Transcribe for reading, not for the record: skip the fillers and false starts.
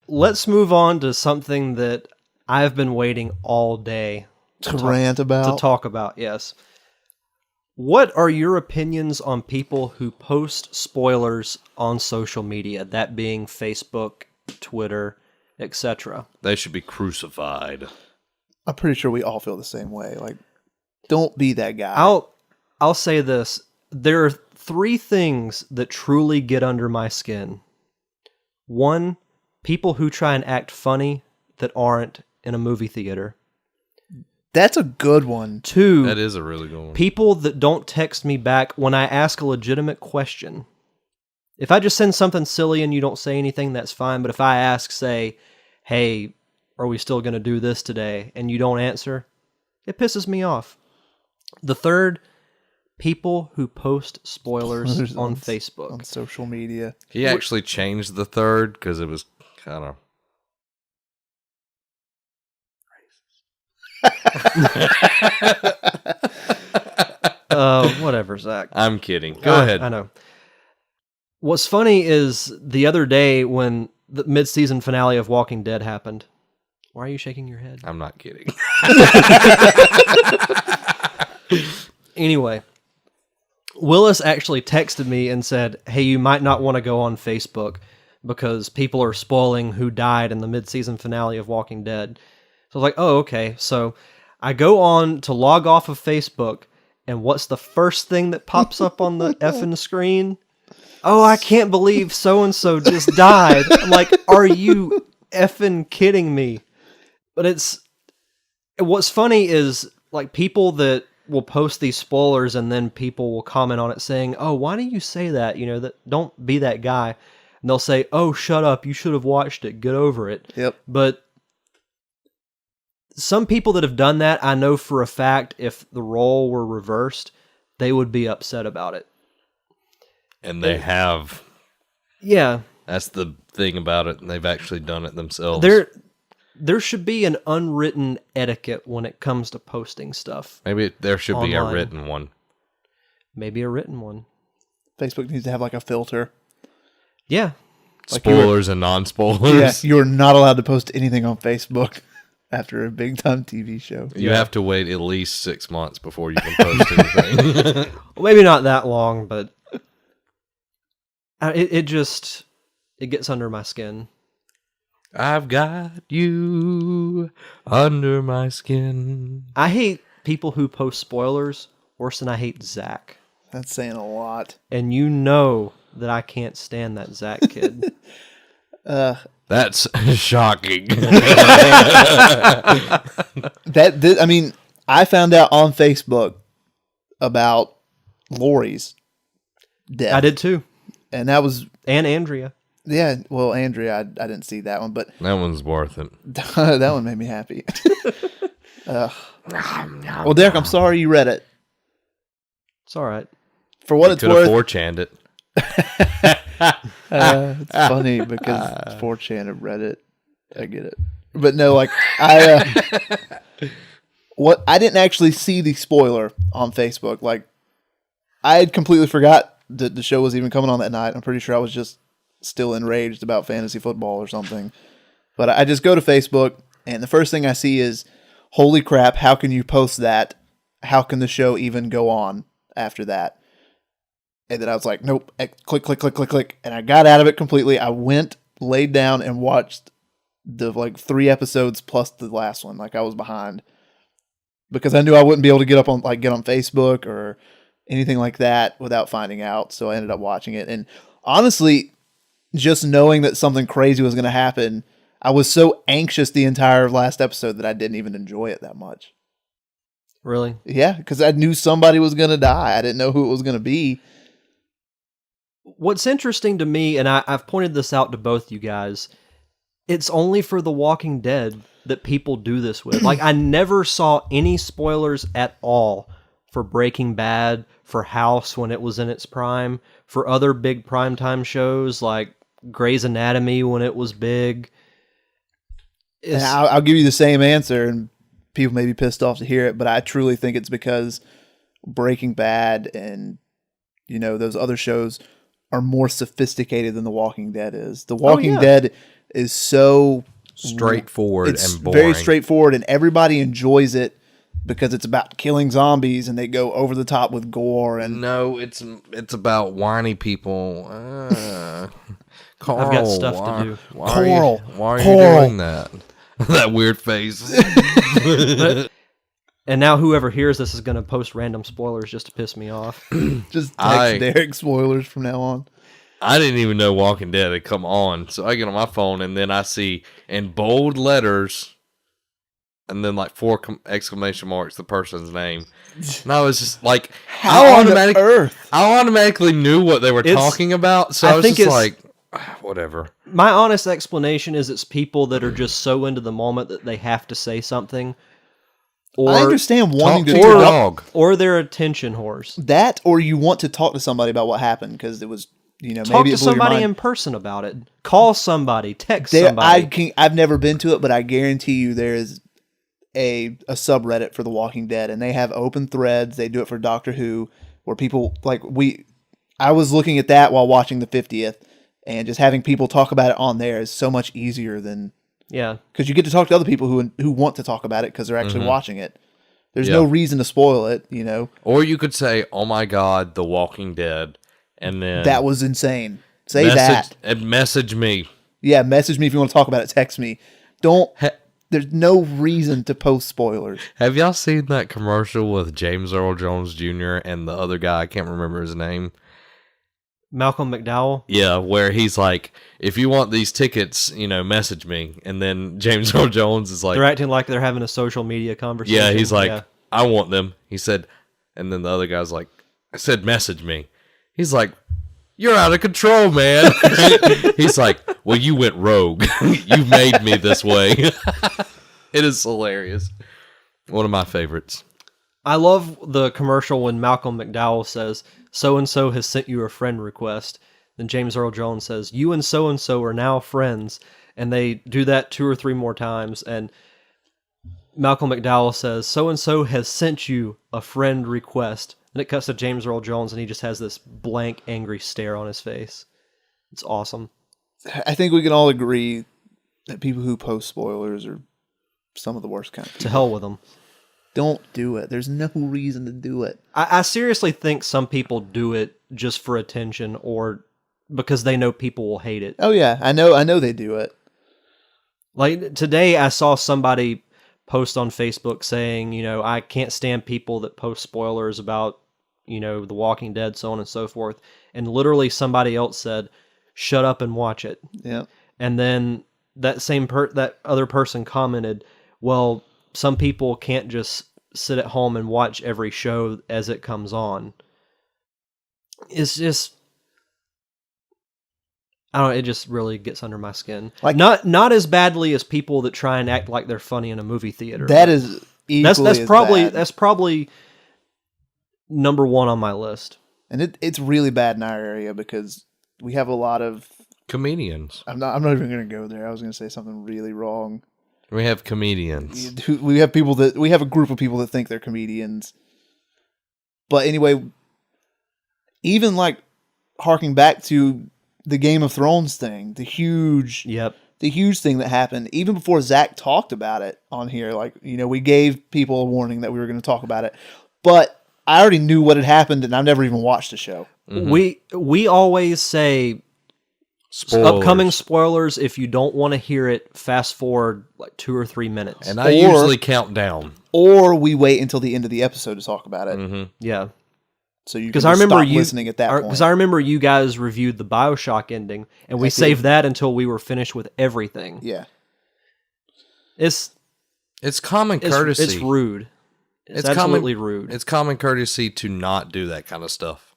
let's move on to something that I've been waiting all day to talk about. Yes. What are your opinions on people who post spoilers on social media, that being Facebook, Twitter, etc.? They should be crucified. I'm pretty sure we all feel the same way. Like, don't be that guy. I'll say this. There are 3 things that truly get under my skin. 1, people who try and act funny that aren't in a movie theater. That's a good one. 2, That is a really good one. people that don't text me back when I ask a legitimate question. If I just send something silly and you don't say anything, that's fine. But if I ask, say, hey, are we still going to do this today? And you don't answer, it pisses me off. The 3rd, people who post spoilers on Facebook. On social media. He actually changed the 3rd because it was kind of... Whatever, Zach. I'm kidding. Go ahead. I know. What's funny is the other day when the mid-season finale of Walking Dead happened. Why are you shaking your head? I'm not kidding. Anyway, Willis actually texted me and said, hey, you might not want to go on Facebook because people are spoiling who died in the mid-season finale of Walking Dead. So I was like, oh, okay. So I go on to log off of Facebook, and what's the first thing that pops up on the effing screen? Oh, I can't believe so-and-so just died. I'm like, are you effing kidding me? But what's funny is like people that will post these spoilers and then people will comment on it saying, oh, why do you say that? You know, that don't be that guy. And they'll say, oh, shut up. You should have watched it. Get over it. Yep. But some people that have done that, I know for a fact, if the role were reversed, they would be upset about it. And they have. Yeah. That's the thing about it. They've actually done it themselves. There should be an unwritten etiquette when it comes to posting stuff. Maybe there should be a online. written one. Maybe a written one. Facebook needs to have like a filter. Yeah. Like Spoilers and non-spoilers. Yes, you are not allowed to post anything on Facebook after a big-time TV show. You have to wait at least 6 months before you can post anything. Well, maybe not that long, but it gets under my skin. I've got you under my skin. I hate people who post spoilers worse than I hate Zach. That's saying a lot. And you know that I can't stand that Zach kid. That's shocking. I found out on Facebook about Lori's death. I did too. And that was... And Andrea. Yeah, well, Andrea, I didn't see that one, but... That one's worth it. That one made me happy. Well, Derek, I'm sorry you read it. It's all right. For what You it's could have worth... 4chan'd it. It's funny because 4chan of Reddit. I get it. But no, like, I didn't actually see the spoiler on Facebook. Like, I had completely forgot that the show was even coming on that night. I'm pretty sure I was just still enraged about fantasy football or something. But I just go to Facebook, and the first thing I see is, holy crap, how can you post that? How can the show even go on after that? And then I was like, nope, click, click, click, click, click. And I got out of it completely. I went, laid down, and watched the 3 episodes plus the last one. Like, I was behind. Because I knew I wouldn't be able to get on Facebook or anything like that without finding out. So I ended up watching it. And honestly, just knowing that something crazy was going to happen, I was so anxious the entire last episode that I didn't even enjoy it that much. Really? Yeah, because I knew somebody was going to die. I didn't know who it was going to be. What's interesting to me, and I've pointed this out to both you guys, it's only for The Walking Dead that people do this with. Like, I never saw any spoilers at all for Breaking Bad, for House when it was in its prime, for other big primetime shows like Grey's Anatomy when it was big. And I'll give you the same answer, and people may be pissed off to hear it, but I truly think it's because Breaking Bad and, those other shows are more sophisticated than The Walking Dead is. The Walking Dead is so straightforward it's and boring. very straightforward, and everybody enjoys it because it's about killing zombies, and they go over the top with gore. And No, it's about whiny people. Carl, I've got stuff to do. Why are you Carl. doing that? That weird face. And now whoever hears this is going to post random spoilers just to piss me off. just text Derek spoilers from now on. I didn't even know Walking Dead had come on, so I get on my phone and then I see in bold letters, and then like 4 exclamation marks the person's name, and I was just like, How on earth? I automatically knew what they were talking about, so I was just like, whatever. My honest explanation is it's people that are just so into the moment that they have to say something. Or I understand wanting talk to to your talk- dog. Or they're attention whores. that, or you want to talk to somebody about what happened because it was, maybe Talk it to blew your somebody mind. in person about it. Call somebody. Text There, somebody. I've never been to it, but I guarantee you there is a subreddit for The Walking Dead, and they have open threads. They do it for Doctor Who, where people I was looking at that while watching the 50th, and just having people talk about it on there is so much easier than Yeah. because you get to talk to other people who want to talk about it because they're actually watching it. There's no reason to spoil it, Or you could say, "Oh my God, The Walking Dead," and then That was insane. Say that. and message me. Yeah, message me if you want to talk about it. Text me. There's no reason to post spoilers. Have y'all seen that commercial with James Earl Jones Jr. and the other guy? I can't remember his name. Malcolm McDowell. Yeah, where he's like, if you want these tickets, message me. And then James Earl Jones is like, They're acting like they're having a social media conversation. yeah, he's like, Yeah. I want them. He said, and then the other guy's like, I said, message me. He's like, you're out of control, man. He's like, well, you went rogue. You made me this way. It is hilarious. One of my favorites. I love the commercial when Malcolm McDowell says, so-and-so has sent you a friend request. Then James Earl Jones says, you and so-and-so are now friends. And they do that 2 or 3 more times. And Malcolm McDowell says, so-and-so has sent you a friend request. And it cuts to James Earl Jones, and he just has this blank, angry stare on his face. It's awesome. I think we can all agree that people who post spoilers are some of the worst kind of people. To hell with them. Don't do it. There's no reason to do it. I seriously think some people do it just for attention or because they know people will hate it. Oh yeah, I know they do it. Like today I saw somebody post on Facebook saying, I can't stand people that post spoilers about, The Walking Dead, so on and so forth. And literally somebody else said, shut up and watch it. Yeah. And then that that other person commented, well, some people can't just sit at home and watch every show as it comes on. It's just, I don't know, it just really gets under my skin. Like not as badly as people that try and act like they're funny in a movie theater. That is equally that's probably number 1 on my list. And it's really bad in our area because we have a lot of comedians. I'm not even going to go there. I was going to say something really wrong. We have comedians. We have a group of people that think they're comedians. But anyway, even like harking back to the Game of Thrones thing, the huge thing that happened, even before Zach talked about it on here, we gave people a warning that we were going to talk about it. But I already knew what had happened, and I've never even watched the show. Mm-hmm. We always say upcoming spoilers. If you don't want to hear it, fast forward like 2 or 3 minutes. And I usually count down. Or we wait until the end of the episode to talk about it. Mm-hmm. Yeah. So you can stop listening at that point. Because I remember you guys reviewed the BioShock ending, and we saved that until we were finished with everything. Yeah. It's common courtesy. It's rude. It's absolutely rude. It's common courtesy to not do that kind of stuff.